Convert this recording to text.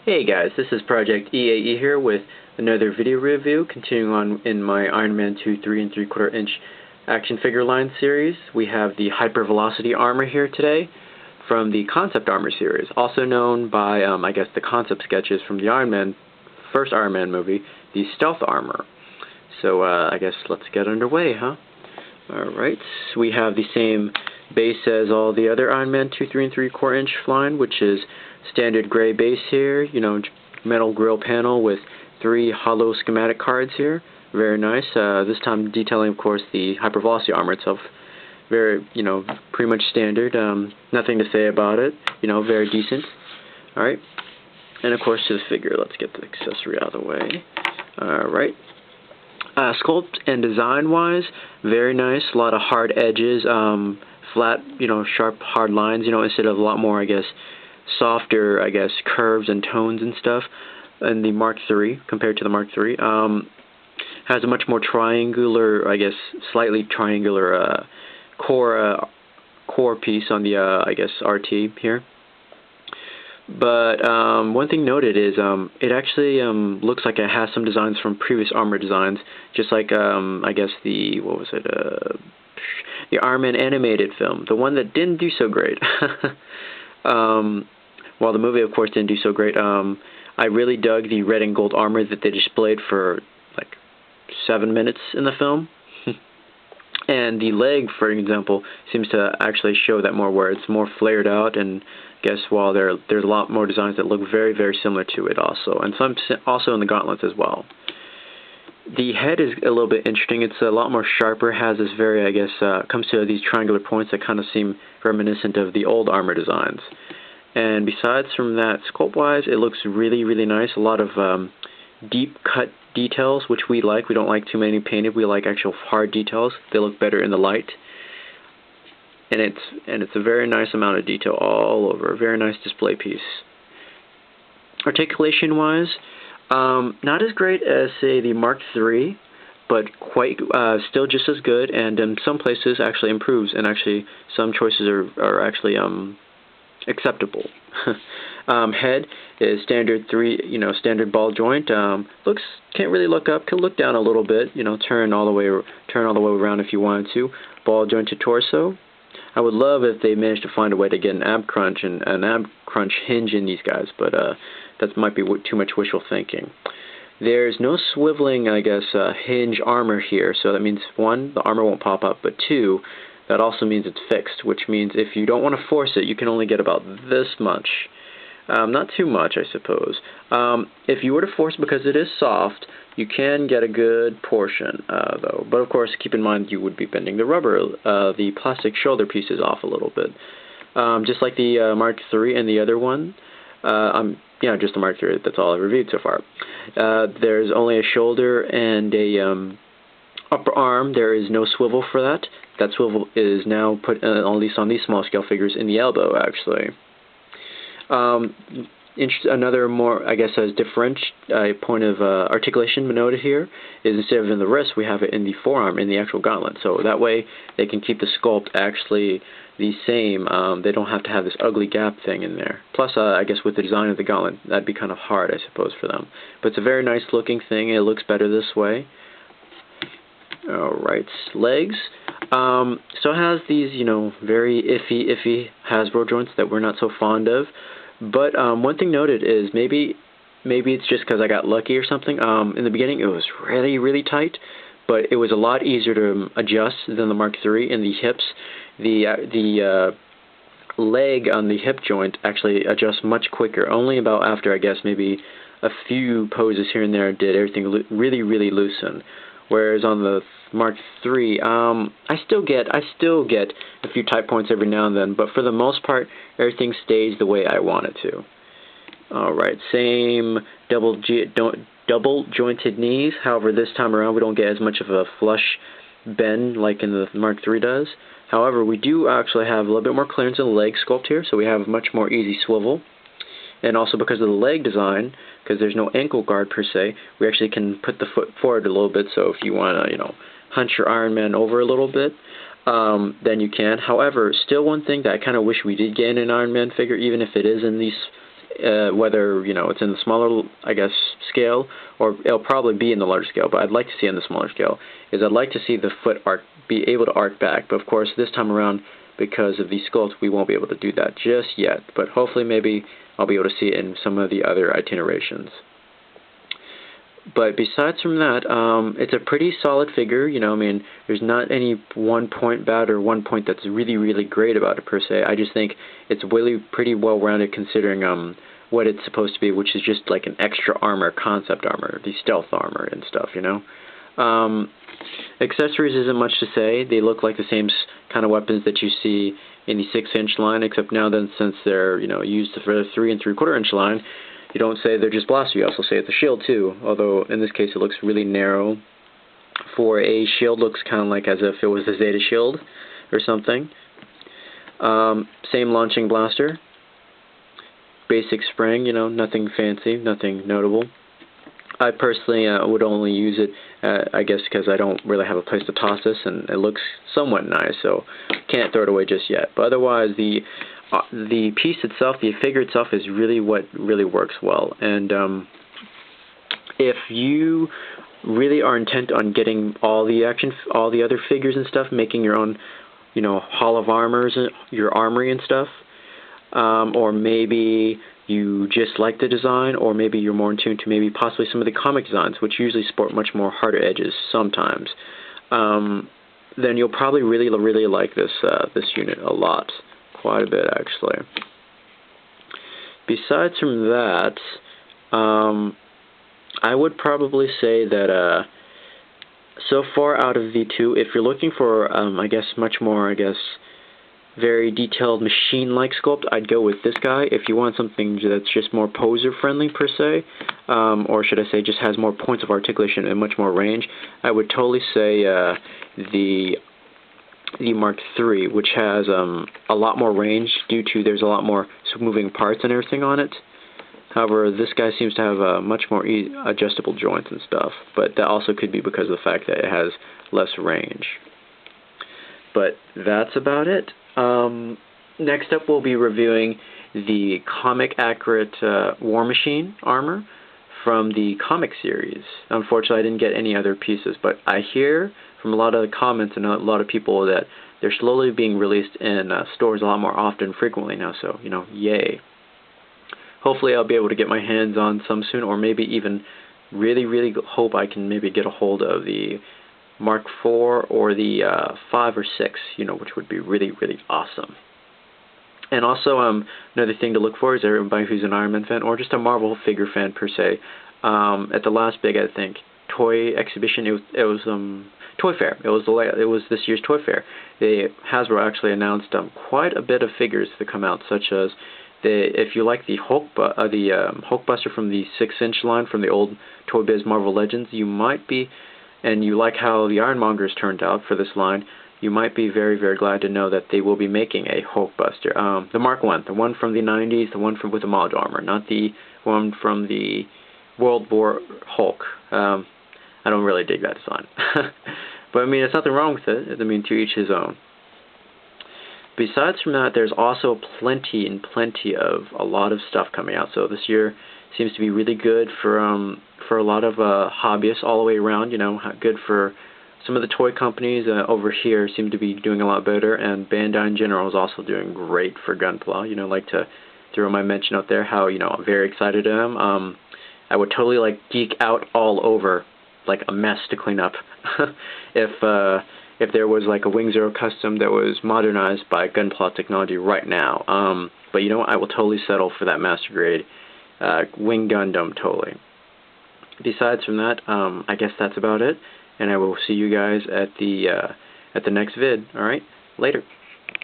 Hey guys, this is projecteae here with another video review, continuing on in my Iron Man 2 3 3/4 inch action figure line series. We have the hypervelocity armor here today from the concept armor series, also known by, I guess, the concept sketches from the first Iron Man movie, the stealth armor. So, I guess let's get underway, huh? Alright, so we have the same base as all the other Iron Man 2 3 3/4 inch line, which is standard gray base here, metal grill panel with 3 hollow schematic cards here. Very nice. This time detailing, of course, the hypervelocity armor itself. Very, pretty much standard. Nothing to say about it. Very decent. Alright. And, of course, to the figure. Let's get the accessory out of the way. Alright. Sculpt and design-wise, very nice. A lot of hard edges. Flat, sharp, hard lines, instead of a lot more, I guess, softer, curves and tones and stuff in the Mark III compared to the Mark III. Has a much more triangular, slightly triangular core piece on the, RT here. But one thing noted is it actually looks like it has some designs from previous armor designs, just like, the Iron Man animated film, the one that didn't do so great. While the movie, of course, didn't do so great, I really dug the red and gold armor that they displayed for, 7 minutes in the film. And the leg, for example, seems to actually show that more, where it's more flared out, and while there's a lot more designs that look very, very similar to it also, and some also in the gauntlets as well. The head is a little bit interesting. It's a lot more sharper, has this very, comes to these triangular points that kind of seem reminiscent of the old armor designs. And besides from that, sculpt-wise, it looks really, really nice. A lot of deep cut details, which we like. We don't like too many painted. We like actual hard details. They look better in the light. And it's a very nice amount of detail all over. A very nice display piece. Articulation-wise, not as great as, say, the Mark III, but quite still just as good, and in some places actually improves, and actually some choices are actually acceptable. Head is standard standard ball joint. Can't really look up, can look down a little bit, turn all the way around if you wanted to. Ball jointed torso. I would love if they managed to find a way to get an ab crunch hinge in these guys, but that might be too much wishful thinking. There's no swiveling, hinge armor here, so that means, 1, the armor won't pop up, but 2, that also means it's fixed, which means if you don't want to force it, you can only get about this much. Not too much, I suppose. If you were to force it because it is soft, you can get a good portion, though. But of course, keep in mind you would be bending the rubber, the plastic shoulder pieces off a little bit. Just like the Mark III and the other one. Just the Mark III, that's all I've reviewed so far. There's only a shoulder and a upper arm. There is no swivel for that. That swivel is now put, at least on these small scale figures, in the elbow, actually. Another more, different point of articulation noted here is instead of in the wrist, we have it in the forearm, in the actual gauntlet. So that way they can keep the sculpt actually the same. They don't have to have this ugly gap thing in there. Plus, with the design of the gauntlet, that'd be kind of hard, I suppose, for them. But it's a very nice looking thing. It looks better this way. Alright, legs. So it has these, very iffy Hasbro joints that we're not so fond of. But one thing noted is maybe it's just because I got lucky or something. In the beginning, it was really, really tight, but it was a lot easier to adjust than the Mark III. In the hips, the leg on the hip joint actually adjusts much quicker. Only about after, maybe a few poses here and there did everything really, really loosen. Whereas on the Mark III, I still get a few tight points every now and then, but for the most part, everything stays the way I want it to. Alright, same double jointed knees. However, this time around, we don't get as much of a flush bend like in the Mark III does. However, we do actually have a little bit more clearance in the leg sculpt here, so we have much more easy swivel. And also because of the leg design, because there's no ankle guard per se, we actually can put the foot forward a little bit, so if you want to, hunch your Iron Man over a little bit, then you can. However, still one thing that I kind of wish we did get in an Iron Man figure, even if it is in these whether it's in the smaller, I guess, scale, or it'll probably be in the larger scale, but I'd like to see in the smaller scale, is I'd like to see the foot be able to arc back. But of course, this time around, because of the sculpt, we won't be able to do that just yet. But hopefully, maybe I'll be able to see it in some of the other itinerations. But besides from that, it's a pretty solid figure. I mean, there's not any one point bad or one point that's really, really great about it per se. I just think it's really pretty well-rounded considering what it's supposed to be, which is just like an extra armor, concept armor, the stealth armor and stuff, Accessories isn't much to say. They look like the same kind of weapons that you see in the 6-inch line, except now then, since they're used for the 3 3/4-inch line, you don't say they're just blaster. You also say it's a shield too. Although in this case it looks really narrow. For a shield, looks kind of like as if it was the Zeta shield or something. Same launching blaster. Basic spring. Nothing fancy, nothing notable. I personally would only use it, I guess, because I don't really have a place to toss this, and it looks somewhat nice, so can't throw it away just yet. But otherwise, the piece itself, the figure itself, is really what really works well. And if you really are intent on getting all the other figures and stuff, making your own, Hall of Armors, your armory and stuff, or maybe you just like the design, or maybe you're more in tune to maybe possibly some of the comic designs, which usually sport much more harder edges sometimes, then you'll probably really, really like this unit a lot. Quite a bit, actually. Besides from that, I would probably say that so far out of the two, if you're looking for, I guess, much more, very detailed machine-like sculpt, I'd go with this guy. If you want something that's just more poser-friendly per se, or should I say just has more points of articulation and much more range, I would totally say the Mark III, which has a lot more range due to there's a lot more moving parts and everything on it. However, this guy seems to have much more adjustable joints and stuff, but that also could be because of the fact that it has less range. But that's about it. Next up, we'll be reviewing the comic accurate War Machine armor from the comic series. Unfortunately, I didn't get any other pieces, but I hear from a lot of the comments and a lot of people that they're slowly being released in stores a lot more often, frequently now, so, yay. Hopefully I'll be able to get my hands on some soon, or maybe even really, really hope I can maybe get a hold of the Mark IV or the 5 or 6, which would be really, really awesome. And also, another thing to look for is everybody who's an Iron Man fan, or just a Marvel figure fan per se. At the last big, I think, toy exhibition, it was Toy Fair. It was this year's Toy Fair. Hasbro actually announced quite a bit of figures to come out, such as if you like the Hulkbuster from the 6-inch line from the old Toy Biz Marvel Legends, you might be, and you like how the Ironmongers turned out for this line, you might be very, very glad to know that they will be making a Hulkbuster. The Mark I, the one from the 90s, the one with the module armor, not the one from the World War Hulk. I don't really dig that design. But I mean, there's nothing wrong with it. I mean, to each his own. Besides from that, there's also plenty of a lot of stuff coming out. So this year seems to be really good for a lot of hobbyists all the way around. Good for some of the toy companies over here seem to be doing a lot better, and Bandai in general is also doing great for Gunpla. Like to throw my mention out there how I'm very excited I am. I would totally geek out all over like a mess to clean up if there was a Wing Zero custom that was modernized by Gunpla technology right now. But I will totally settle for that master grade Wing Gundam, totally. Besides from that, I guess that's about it, and I will see you guys at the next vid. All right, later.